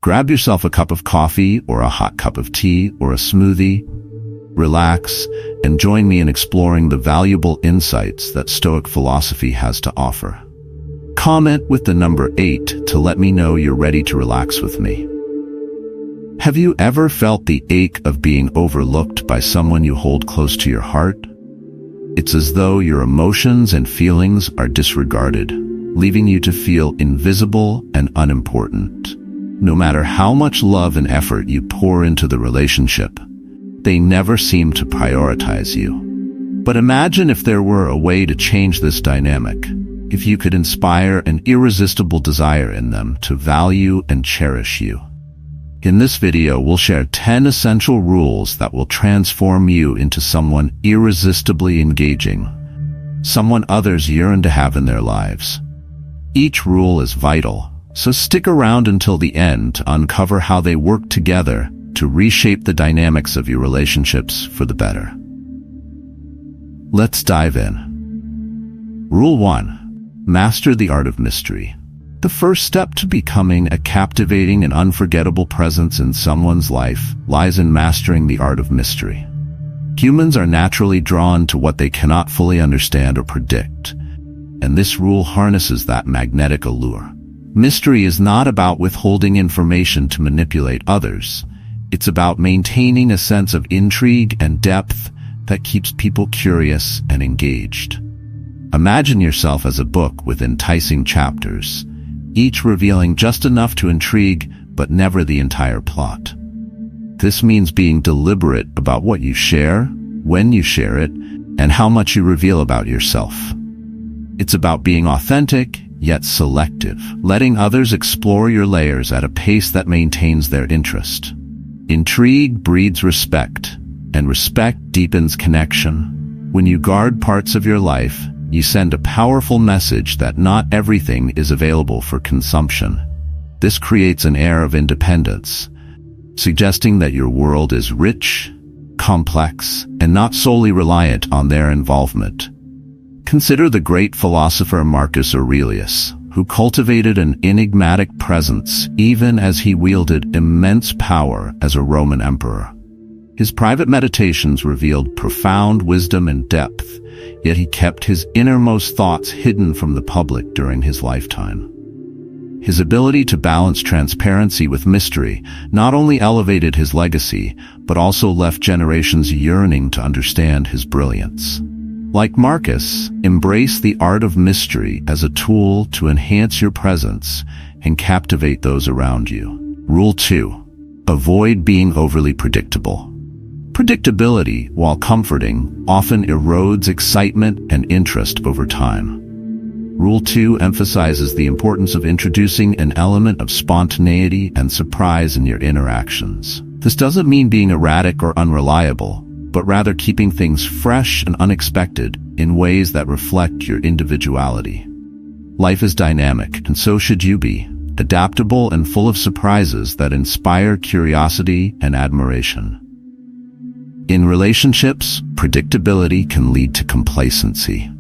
Grab yourself a cup of coffee or a hot cup of tea or a smoothie. Relax and join me in exploring the valuable insights that Stoic philosophy has to offer. Comment with the number 8 to let me know you're ready to relax with me. Have you ever felt the ache of being overlooked by someone you hold close to your heart? It's as though your emotions and feelings are disregarded, leaving you to feel invisible and unimportant. No matter how much love and effort you pour into the relationship, they never seem to prioritize you. But imagine if there were a way to change this dynamic, if you could inspire an irresistible desire in them to value and cherish you. In this video, we'll share 10 essential rules that will transform you into someone irresistibly engaging, someone others yearn to have in their lives. Each rule is vital, so stick around until the end to uncover how they work together to reshape the dynamics of your relationships for the better. Let's dive in. Rule 1. Master the art of mystery. The first step to becoming a captivating and unforgettable presence in someone's life lies in mastering the art of mystery. Humans are naturally drawn to what they cannot fully understand or predict, and this rule harnesses that magnetic allure. Mystery is not about withholding information to manipulate others. It's about maintaining a sense of intrigue and depth that keeps people curious and engaged. Imagine yourself as a book with enticing chapters, each revealing just enough to intrigue, but never the entire plot. This means being deliberate about what you share, when you share it, and how much you reveal about yourself. It's about being authentic, yet selective, letting others explore your layers at a pace that maintains their interest. Intrigue breeds respect, and respect deepens connection. When you guard parts of your life, you send a powerful message that not everything is available for consumption. This creates an air of independence, suggesting that your world is rich, complex, and not solely reliant on their involvement. Consider the great philosopher Marcus Aurelius, who cultivated an enigmatic presence even as he wielded immense power as a Roman emperor. His private meditations revealed profound wisdom and depth, yet he kept his innermost thoughts hidden from the public during his lifetime. His ability to balance transparency with mystery not only elevated his legacy, but also left generations yearning to understand his brilliance. Like Marcus, embrace the art of mystery as a tool to enhance your presence and captivate those around you. Rule 2. Avoid being overly predictable. Predictability, while comforting, often erodes excitement and interest over time. Rule 2 emphasizes the importance of introducing an element of spontaneity and surprise in your interactions. This doesn't mean being erratic or unreliable, but rather keeping things fresh and unexpected in ways that reflect your individuality. Life is dynamic, and so should you be, adaptable and full of surprises that inspire curiosity and admiration. In relationships, predictability can lead to complacency.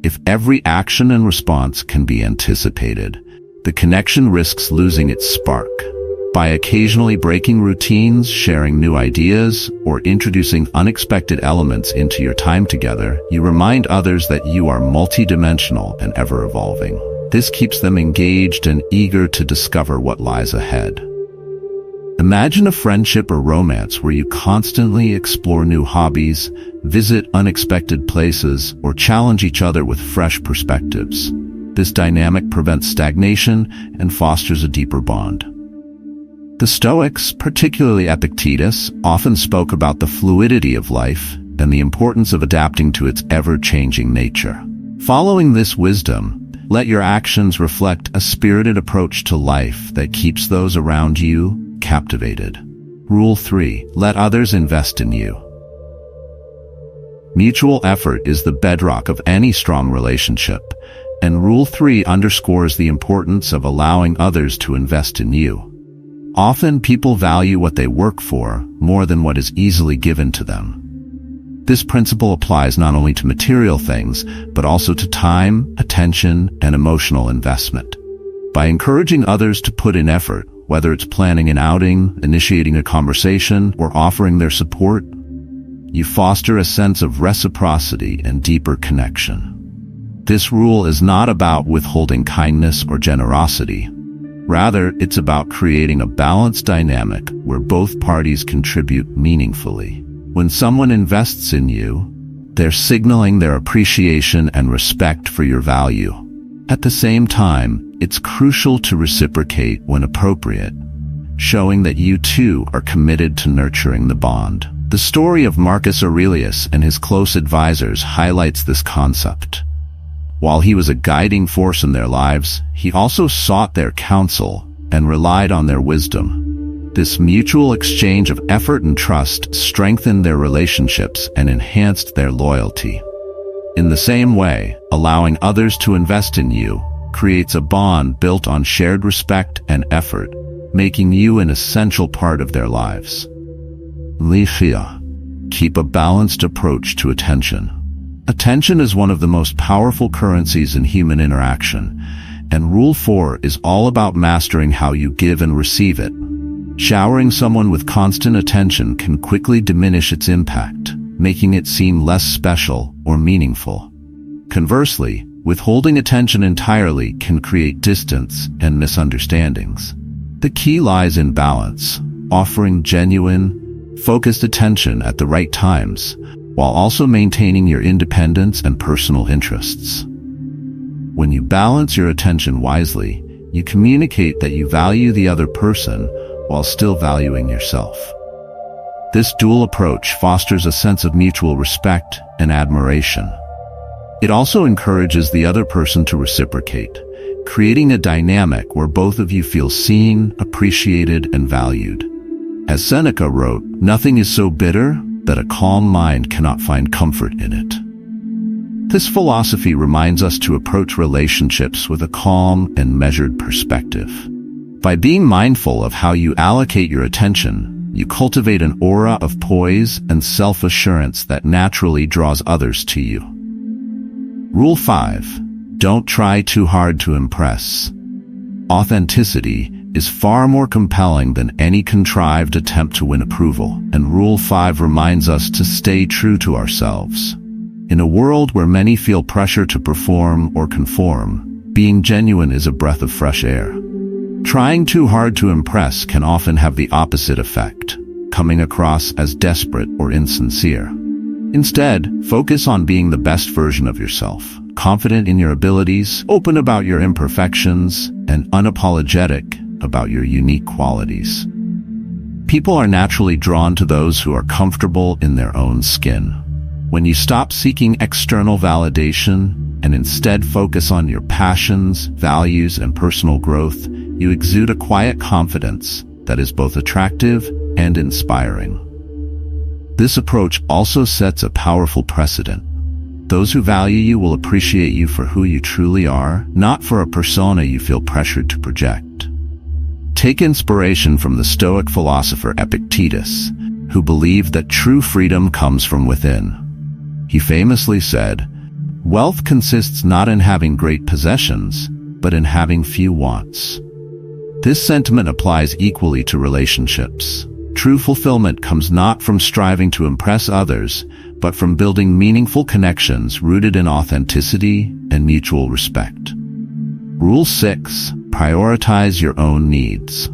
If every action and response can be anticipated, the connection risks losing its spark. By occasionally breaking routines, sharing new ideas, or introducing unexpected elements into your time together, you remind others that you are multidimensional and ever-evolving. This keeps them engaged and eager to discover what lies ahead. Imagine a friendship or romance where you constantly explore new hobbies, visit unexpected places, or challenge each other with fresh perspectives. This dynamic prevents stagnation and fosters a deeper bond. The Stoics, particularly Epictetus, often spoke about the fluidity of life and the importance of adapting to its ever-changing nature. Following this wisdom, let your actions reflect a spirited approach to life that keeps those around you captivated. Rule 3. Let others invest in you. Mutual effort is the bedrock of any strong relationship, and Rule 3 underscores the importance of allowing others to invest in you. Often people value what they work for more than what is easily given to them. This principle applies not only to material things, but also to time, attention, and emotional investment. By encouraging others to put in effort, whether it's planning an outing, initiating a conversation, or offering their support. You foster a sense of reciprocity and deeper connection. This rule is not about withholding kindness or generosity. Rather, it's about creating a balanced dynamic where both parties contribute meaningfully. When someone invests in you, they're signaling their appreciation and respect for your value. At the same time, it's crucial to reciprocate when appropriate, showing that you too are committed to nurturing the bond. The story of Marcus Aurelius and his close advisors highlights this concept. While he was a guiding force in their lives, he also sought their counsel and relied on their wisdom. This mutual exchange of effort and trust strengthened their relationships and enhanced their loyalty. In the same way, allowing others to invest in you creates a bond built on shared respect and effort, making you an essential part of their lives. Keep a balanced approach to attention. Attention is one of the most powerful currencies in human interaction, and Rule 4 is all about mastering how you give and receive it. Showering someone with constant attention can quickly diminish its impact, making it seem less special or meaningful. Conversely, withholding attention entirely can create distance and misunderstandings. The key lies in balance, offering genuine, focused attention at the right times, while also maintaining your independence and personal interests. When you balance your attention wisely, you communicate that you value the other person while still valuing yourself. This dual approach fosters a sense of mutual respect and admiration. It also encourages the other person to reciprocate, creating a dynamic where both of you feel seen, appreciated, and valued. As Seneca wrote, "Nothing is so bitter that a calm mind cannot find comfort in it." This philosophy reminds us to approach relationships with a calm and measured perspective. By being mindful of how you allocate your attention, you cultivate an aura of poise and self-assurance that naturally draws others to you. Rule 5. Don't try too hard to impress. Authenticity is far more compelling than any contrived attempt to win approval, and Rule 5 reminds us to stay true to ourselves. In a world where many feel pressure to perform or conform, being genuine is a breath of fresh air. Trying too hard to impress can often have the opposite effect, coming across as desperate or insincere. Instead, focus on being the best version of yourself, confident in your abilities, open about your imperfections, and unapologetic about your unique qualities. People are naturally drawn to those who are comfortable in their own skin. When you stop seeking external validation and instead focus on your passions, values, and personal growth, you exude a quiet confidence that is both attractive and inspiring. This approach also sets a powerful precedent. Those who value you will appreciate you for who you truly are, not for a persona you feel pressured to project. Take inspiration from the Stoic philosopher Epictetus, who believed that true freedom comes from within. He famously said, "Wealth consists not in having great possessions, but in having few wants." This sentiment applies equally to relationships. True fulfillment comes not from striving to impress others, but from building meaningful connections rooted in authenticity and mutual respect. Rule 6. Prioritize your own needs.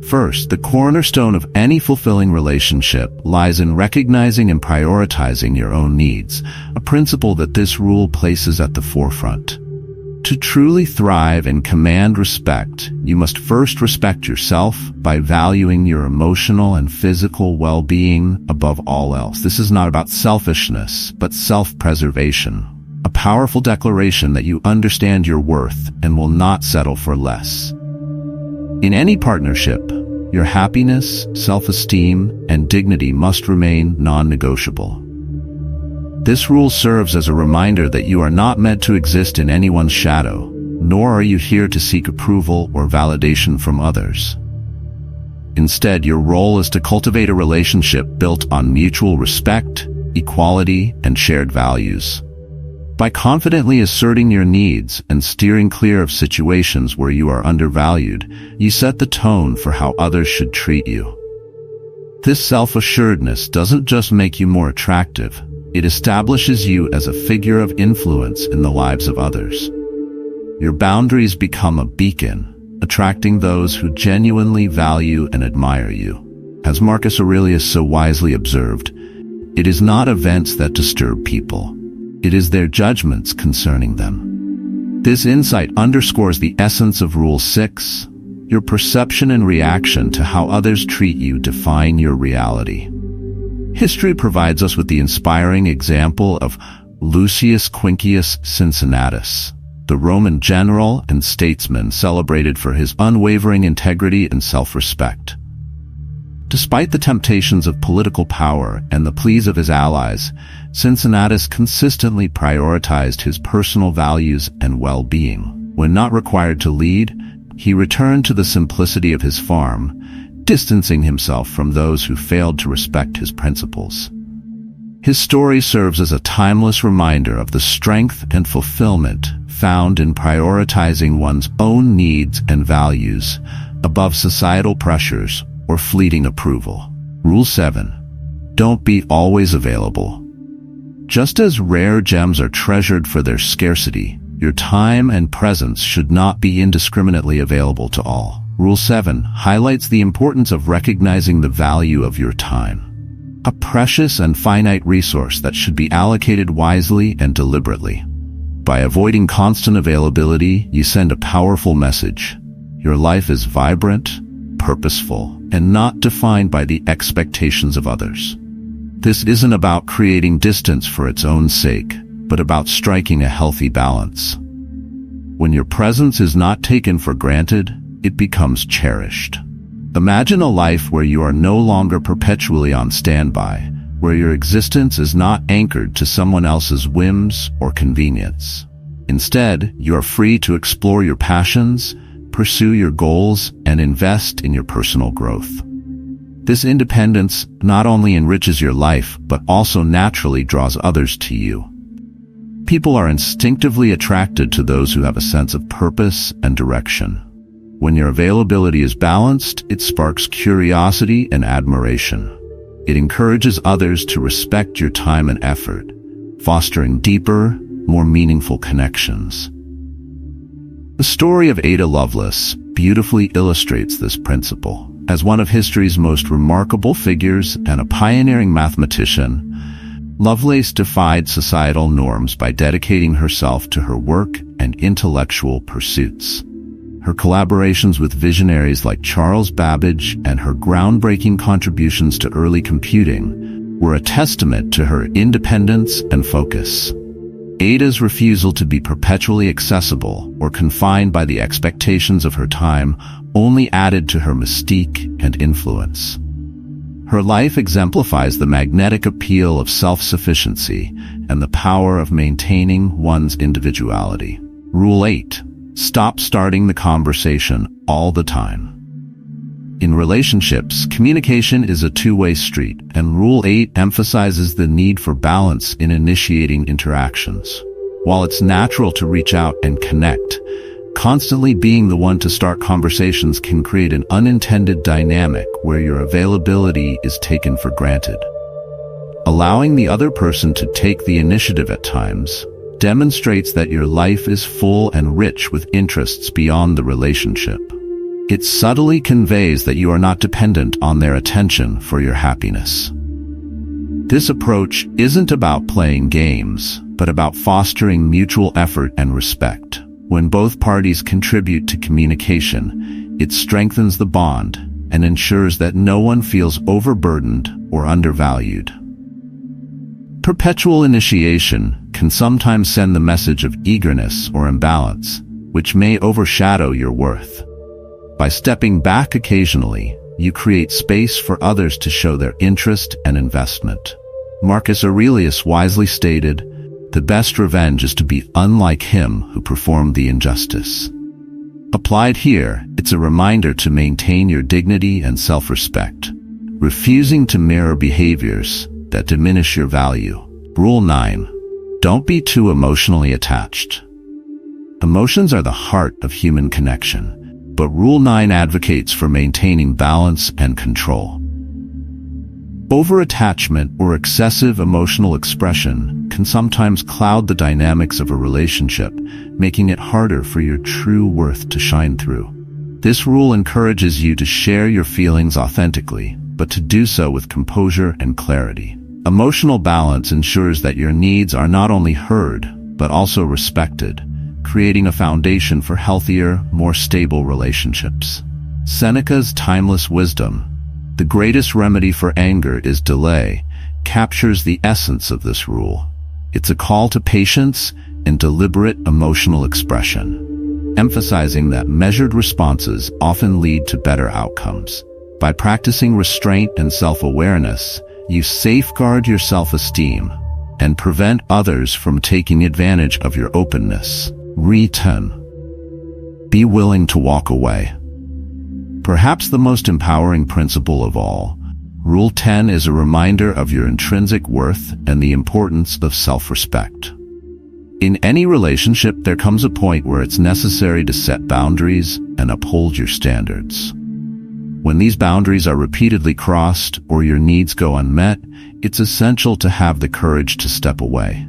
First, the cornerstone of any fulfilling relationship lies in recognizing and prioritizing your own needs, a principle that this rule places at the forefront. To truly thrive and command respect, you must first respect yourself by valuing your emotional and physical well-being above all else. This is not about selfishness, but self-preservation, a powerful declaration that you understand your worth and will not settle for less. In any partnership, your happiness, self-esteem, and dignity must remain non-negotiable. This rule serves as a reminder that you are not meant to exist in anyone's shadow, nor are you here to seek approval or validation from others. Instead, your role is to cultivate a relationship built on mutual respect, equality, and shared values. By confidently asserting your needs and steering clear of situations where you are undervalued, you set the tone for how others should treat you. This self-assuredness doesn't just make you more attractive, it establishes you as a figure of influence in the lives of others. Your boundaries become a beacon, attracting those who genuinely value and admire you. As Marcus Aurelius so wisely observed, it is not events that disturb people. It is their judgments concerning them. This insight underscores the essence of Rule 6. Your perception and reaction to how others treat you define your reality. History provides us with the inspiring example of Lucius Quinctius Cincinnatus, the Roman general and statesman celebrated for his unwavering integrity and self-respect. Despite the temptations of political power and the pleas of his allies, Cincinnatus consistently prioritized his personal values and well-being. When not required to lead, he returned to the simplicity of his farm, distancing himself from those who failed to respect his principles. His story serves as a timeless reminder of the strength and fulfillment found in prioritizing one's own needs and values above societal pressures or fleeting approval. Rule 7. Don't be always available. Just as rare gems are treasured for their scarcity, your time and presence should not be indiscriminately available to all. Rule 7 highlights the importance of recognizing the value of your time, a precious and finite resource that should be allocated wisely and deliberately. By avoiding constant availability, you send a powerful message. Your life is vibrant, purposeful, and not defined by the expectations of others. This isn't about creating distance for its own sake, but about striking a healthy balance. When your presence is not taken for granted, it becomes cherished. Imagine a life where you are no longer perpetually on standby, where your existence is not anchored to someone else's whims or convenience. Instead, you are free to explore your passions, pursue your goals, and invest in your personal growth. This independence not only enriches your life, but also naturally draws others to you. People are instinctively attracted to those who have a sense of purpose and direction. When your availability is balanced, it sparks curiosity and admiration. It encourages others to respect your time and effort, fostering deeper, more meaningful connections. The story of Ada Lovelace beautifully illustrates this principle. As one of history's most remarkable figures and a pioneering mathematician, Lovelace defied societal norms by dedicating herself to her work and intellectual pursuits. Her collaborations with visionaries like Charles Babbage and her groundbreaking contributions to early computing were a testament to her independence and focus. Ada's refusal to be perpetually accessible or confined by the expectations of her time only added to her mystique and influence. Her life exemplifies the magnetic appeal of self-sufficiency and the power of maintaining one's individuality. Rule 8. Stop starting the conversation all the time. In relationships, communication is a two-way street, and Rule 8 emphasizes the need for balance in initiating interactions. While it's natural to reach out and connect, constantly being the one to start conversations can create an unintended dynamic where your availability is taken for granted. Allowing the other person to take the initiative at times demonstrates that your life is full and rich with interests beyond the relationship. It subtly conveys that you are not dependent on their attention for your happiness. This approach isn't about playing games, but about fostering mutual effort and respect. When both parties contribute to communication, it strengthens the bond and ensures that no one feels overburdened or undervalued. Perpetual initiation can sometimes send the message of eagerness or imbalance, which may overshadow your worth. By stepping back occasionally, you create space for others to show their interest and investment. Marcus Aurelius wisely stated, "The best revenge is to be unlike him who performed the injustice." Applied here, it's a reminder to maintain your dignity and self-respect, refusing to mirror behaviors that diminish your value. Rule 9. Don't be too emotionally attached. Emotions are the heart of human connection, but Rule 9 advocates for maintaining balance and control. Over-attachment or excessive emotional expression can sometimes cloud the dynamics of a relationship, making it harder for your true worth to shine through. This rule encourages you to share your feelings authentically, but to do so with composure and clarity. Emotional balance ensures that your needs are not only heard, but also respected, creating a foundation for healthier, more stable relationships. Seneca's timeless wisdom, "The greatest remedy for anger is delay," captures the essence of this rule. It's a call to patience and deliberate emotional expression, emphasizing that measured responses often lead to better outcomes. By practicing restraint and self-awareness, you safeguard your self-esteem and prevent others from taking advantage of your openness. Rule 10. Be willing to walk away. Perhaps the most empowering principle of all, Rule 10 is a reminder of your intrinsic worth and the importance of self-respect. In any relationship, there comes a point where it's necessary to set boundaries and uphold your standards. When these boundaries are repeatedly crossed or your needs go unmet, it's essential to have the courage to step away.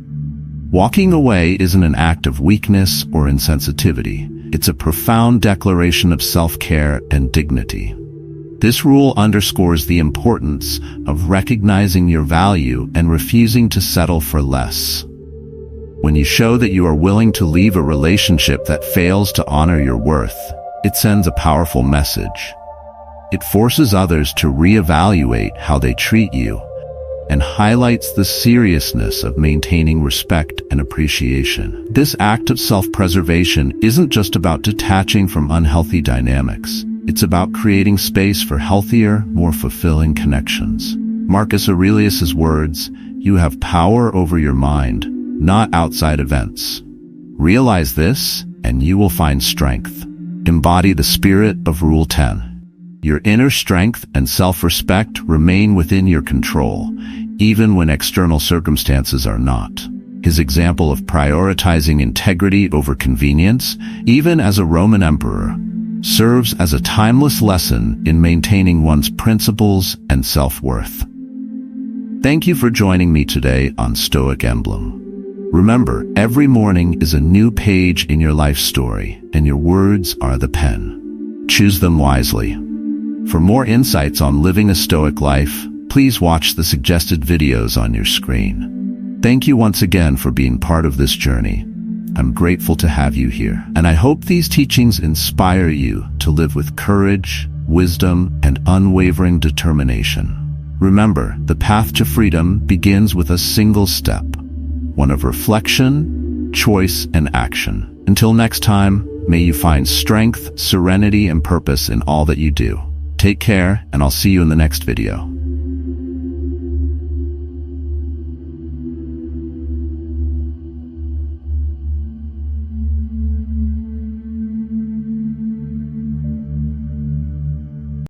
Walking away isn't an act of weakness or insensitivity. It's a profound declaration of self-care and dignity. This rule underscores the importance of recognizing your value and refusing to settle for less. When you show that you are willing to leave a relationship that fails to honor your worth, it sends a powerful message. It forces others to reevaluate how they treat you and highlights the seriousness of maintaining respect and appreciation. This act of self-preservation isn't just about detaching from unhealthy dynamics. It's about creating space for healthier, more fulfilling connections. Marcus Aurelius's words, "You have power over your mind, not outside events. Realize this, and you will find strength." Embody the spirit of Rule 10. Your inner strength and self-respect remain within your control, even when external circumstances are not. His example of prioritizing integrity over convenience, even as a Roman emperor, serves as a timeless lesson in maintaining one's principles and self-worth. Thank you for joining me today on Stoic Emblem. Remember, every morning is a new page in your life story, and your words are the pen. Choose them wisely. For more insights on living a Stoic life, please watch the suggested videos on your screen. Thank you once again for being part of this journey. I'm grateful to have you here, and I hope these teachings inspire you to live with courage, wisdom, and unwavering determination. Remember, the path to freedom begins with a single step, one of reflection, choice, and action. Until next time, may you find strength, serenity, and purpose in all that you do. Take care, and I'll see you in the next video.